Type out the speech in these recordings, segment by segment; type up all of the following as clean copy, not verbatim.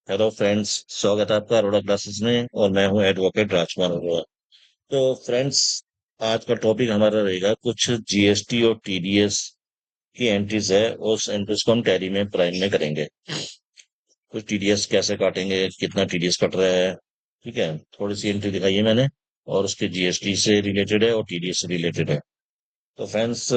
Hello friends. स्वागत है आपका अरोड़ा क्लासेस में और मैं हूं एडवोकेट राजकुमार अरोड़ा। तो फ्रेंड्स, आज का टॉपिक हमारा रहेगा कुछ जीएसटी और टीडीएस की एंट्रीज है। उस एंट्रीज को हम टैली में प्राइम में करेंगे। कुछ टीडीएस कैसे काटेंगे, कितना टीडीएस कट रहा है, ठीक है। थोड़ी सी एंट्री दिखाई है मैंने, और उसके जीएसटी से रिलेटेड है और टीडीएस से रिलेटेड है। तो फ्रेंड्स,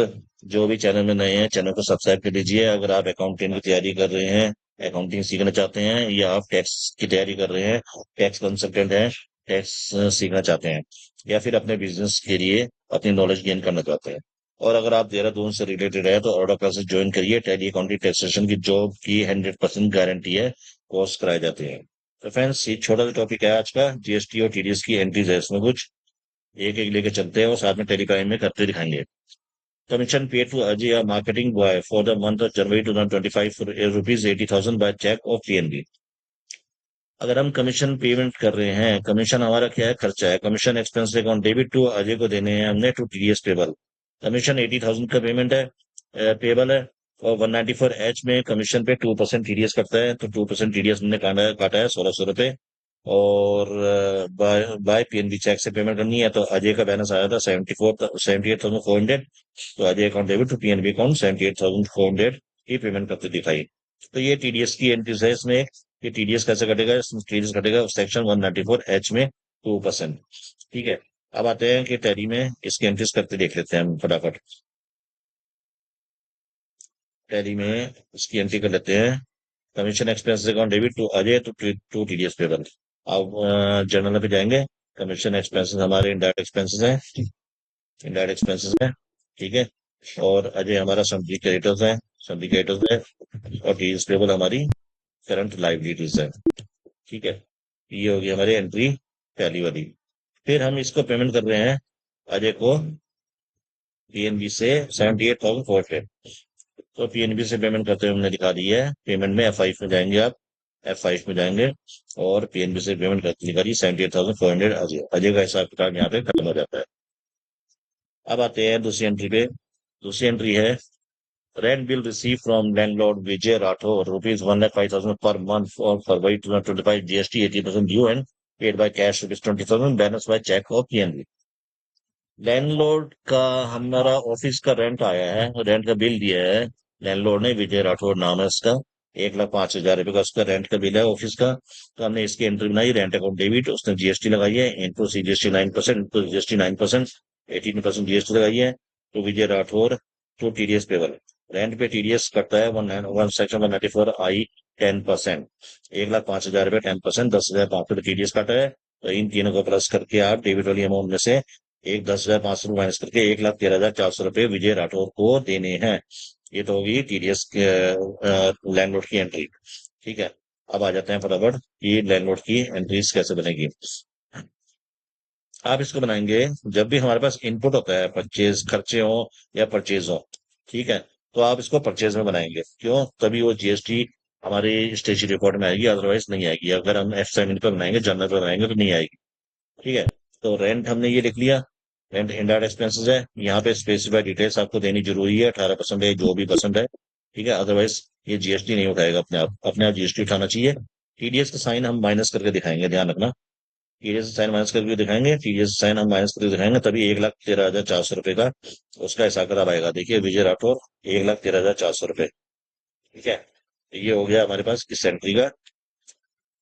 जो भी चैनल में नए हैं चैनल को सब्सक्राइब कर लीजिए। अगर आप अकाउंटिंग की तैयारी कर रहे हैं, अकाउंटिंग सीखना चाहते हैं, या आप टैक्स की तैयारी कर रहे हैं, टैक्स कंसल्टेंट हैं, टैक्स सीखना चाहते हैं, या फिर अपने बिजनेस के लिए अपनी नॉलेज गेन करना चाहते हैं, और अगर आप देहरादून से रिलेटेड है तो ऑर्डर क्लासेस ज्वाइन करिए। टैली अकाउंटिंग टैक्सेशन की जॉब की 100% गारंटी है, कोर्स कराए जाते हैं। तो फ्रेंड्स, ये छोटा सा टॉपिक है आज का, जीएसटी और टीडीएस की एंट्रीज है। इसमें कुछ एक एक लेके चलते हैं और साथ में टेलीग्राम में करते दिखाएंगे। Commission paid to Ajay, a marketing boy, for the month of January 2025 for rupees 80,000 by check of PNB। अगर हम कमीशन पेमेंट कर रहे हैं, कमीशन हमारा क्या है, खर्चा है। Commission expense account debit to Ajay को देने हैं हमने, टू टीडीएस पेबल। कमीशन 80,000 का पेमेंट है, पेबल है। और 194H में कमीशन पे 2% टीडीएस कटता है, तो 2% टीडीएस हमने काटा है 1600 रुपये। और बाय पीएनबी चेक से पेमेंट करनी है, तो अजय का बैलेंस आया था 78,400। तो Ajay account debit to PNB account 78,400 की पेमेंट करते दिखाई। तो ये टीडीएस की एंट्रीज है इसमें। ये टीडीएस कैसे कटेगा, इसमें टीडीएस कटेगा सेक्शन 194H में 2%। ठीक है। अब आते हैं कि टैली में इसकी एंट्रीज करते देख लेते हैं हम फटाफट। टैली में इसकी एंट्री कर लेते हैं। Commission expense account debit to Ajay to TDS payable. अब जर्नल पे जाएंगे। कमीशन एक्सपेंसेस हमारे इनडायरेक्ट एक्सपेंसेस हैं, इनडायरेक्ट एक्सपेंसेस है, ठीक है। और अजय हमारा सब्जी क्रेडिटर्स है, सब्जी क्रेडिटर्स है। और टीडीएस पेबल हमारी करंट लाइबिलिटीज है, ठीक है। ये होगी हमारी एंट्री पहली वाली। फिर हम इसको पेमेंट कर रहे हैं अजय को पीएनबी से 78,400। तो पीएनबी से पेमेंट करते हुए हमने दिखा दी है। पेमेंट में F5 में जाएंगे आप, F5 में जाएंगे और पीएनबी से पेमेंट करके दिखा दी 78,400 अजय। अजय का हिसाब किताब यहाँ पे खत्म हो जाता है। अब आते हैं दूसरी एंट्री पे। दूसरी एंट्री है rent bill receive from landlord Vijay Rathore rupees 1,05,000 per month for February 2025 GST 80% due and paid by cash rupees 20,000 balance by cheque और पीएनबी। लैंडलॉर्ड का हमारा ऑफिस का रेंट आया है, रेंट का बिल दिया है लैंडलॉर्ड ने, विजय राठौर नाम है उसका। 1,05,000 का उसका रेंट का बिल है ऑफिस का। तो हमने इसकी एंट्री बनाई, रेंट अकाउंट डेबिट, उसने जीएसटी लगाई है into C GST 9%, into GST 9%, 18% GST लगाई है। तो Vijay Rathore to TDS payable. Rent पे टीडीएस कटता है वन सेक्शन 194I 10%। 1,05,000 10%, 10,500 टीडीएस काटा है। तो इन तीनों को प्लस करके आप डेबिट वाली अमाउंट में से एक 10,500 माइनस करके 1,13,400 विजय राठौर को देने हैं। ये तो होगी टीडीएस के लैंडलॉर्ड की एंट्री, ठीक है। अब आ जाते हैं फटाफट कि लैंडलॉर्ड की एंट्रीज कैसे बनेगी। आप इसको बनाएंगे जब भी हमारे पास इनपुट होता है, परचेज खर्चे हो या परचेज हो, ठीक है। तो आप इसको परचेज में बनाएंगे, क्यों? तभी वो जीएसटी हमारी स्टेचुरी रिकॉर्ड में आएगी, अदरवाइज नहीं आएगी। अगर हम F7 पे बनाएंगे, जर्नल पे बनाएंगे, तो नहीं आएगी, ठीक है। तो रेंट हमने ये लिख लिया, रेंट इनडायरेक्ट एक्सपेंसेस है। यहाँ पे स्पेसिफाइड डिटेल्स आपको देनी जरूरी है, 18% है, जो भी परसेंट है, ठीक है। अदरवाइज ये जीएसटी नहीं उठाएगा, अपने आप जीएसटी उठाना चाहिए। टीडीएस का साइन हम माइनस करके दिखाएंगे, ध्यान रखना। टीडीएस साइन माइनस करके दिखाएंगे, टीडीएस साइन हम माइनस करके दिखाएंगे, तभी 1,13,400 रुपए का उसका हिसाब किताब आएगा। देखिए, विजय राठौर 1,13,400 रुपए, ठीक है। ये हो गया हमारे पास इस एंट्री का।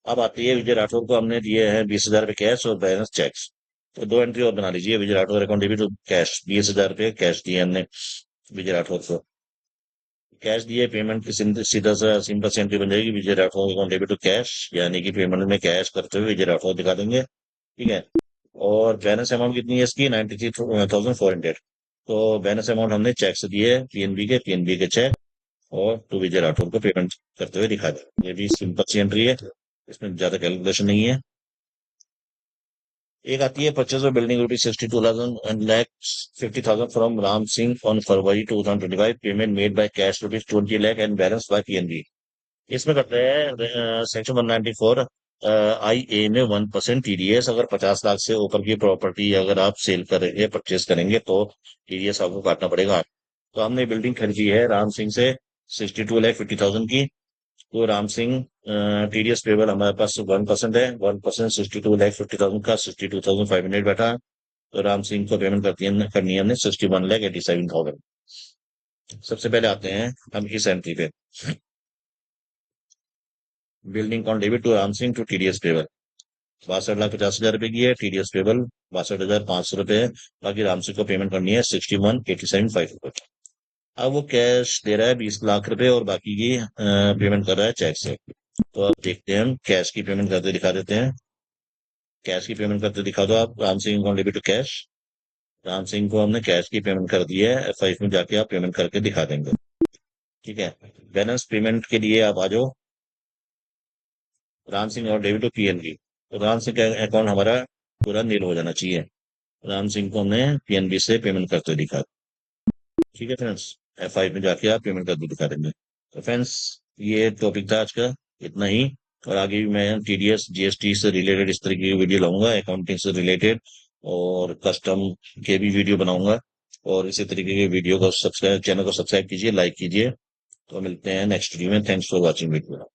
अब आती है विजय राठौर को हमने दिए हैं 20,000 रुपए कैश और बैलेंस चेक्स। तो दो एंट्री और बना लीजिए। Vijay Rathore account debit to cash, 20,000 रुपए कैश दिए हमने विजय राठौर को। कैश दिए, पेमेंट की सीधा सा सिंपल सी एंट्री बन जाएगी, Vijay Rathore account debit to cash, यानी कि पेमेंट में कैश करते हुए विजय राठौर दिखा देंगे, ठीक है। और बैलेंस अमाउंट कितनी है इसकी, 93,400। तो बैलेंस अमाउंट हमने चेक से दिए, पीएनबी के चेक, और टू विजय राठौर को पेमेंट करते हुए दिखा दें। ये भी सिंपल सी एंट्री है, इसमें ज्यादा कैलकुलेशन नहीं है। एक आती है purchase of building rupees 62,000 and lakh 50,000 from Ram Singh on February 2025, payment made by cash rupees 20 lakh and balance bye PNB. इसमें करते हैं सेक्शन 194 आई ए में 1% टीडीएस। अगर 50 लाख से ऊपर की प्रॉपर्टी अगर आप सेल करेंगे, परचेज करेंगे, तो टीडीएस आपको काटना पड़ेगा। तो हमने बिल्डिंग खरीदी है राम सिंह से 62,50,000 की। तो राम सिंह टीडीएस पेबल हमारे पास 1% है। 1% 62,50,000 का 62,500 बैठा। तो राम सिंह को पेमेंट करनी है हमने 61,87,000। सबसे पहले आते हैं हम इस एंट्री पे। Building on debit to Ram Singh to TDS payable 62,50,000 रुपए की है। टीडीएस पेबल 62,500 रुपए है। बाकी राम सिंह को पेमेंट करनी है 61,87,500। अब वो कैश दे रहा है 20 लाख रुपए और बाकी की पेमेंट कर रहा है चेक से। तो अब देखते हैं हम कैश की पेमेंट करते दिखा देते हैं। कैश की पेमेंट करते दिखा दो आप। Ram Singh on debit to cash. Ram Singh को हमने कैश की पेमेंट कर दी है। F5 में जाके आप पेमेंट करके दिखा देंगे। ठीक है। बैलेंस पेमेंट के लिए आप आ जाओ। राम सिंह और डेबिट टू पीएनबी। तो राम सिंह का अकाउंट हमारा पूरा नील हो जाना चाहिए। राम सिंह को हमने पीएनबी से पेमेंट करते दिखा। ठीक है फ्रेंड्स। F5 में जाके आप पेमेंट करके दिखा देंगे। तो फ्रेंड्स, ये टॉपिक था आज का। इतना ही। और आगे भी मैं टीडीएस जीएसटी से रिलेटेड इस तरीके की वीडियो लाऊंगा, अकाउंटिंग से रिलेटेड और कस्टम के भी वीडियो बनाऊंगा। और इसी तरीके के वीडियो को सब्सक्राइब, चैनल को सब्सक्राइब कीजिए, लाइक कीजिए। तो मिलते हैं नेक्स्ट वीडियो में। Thanks for watching video.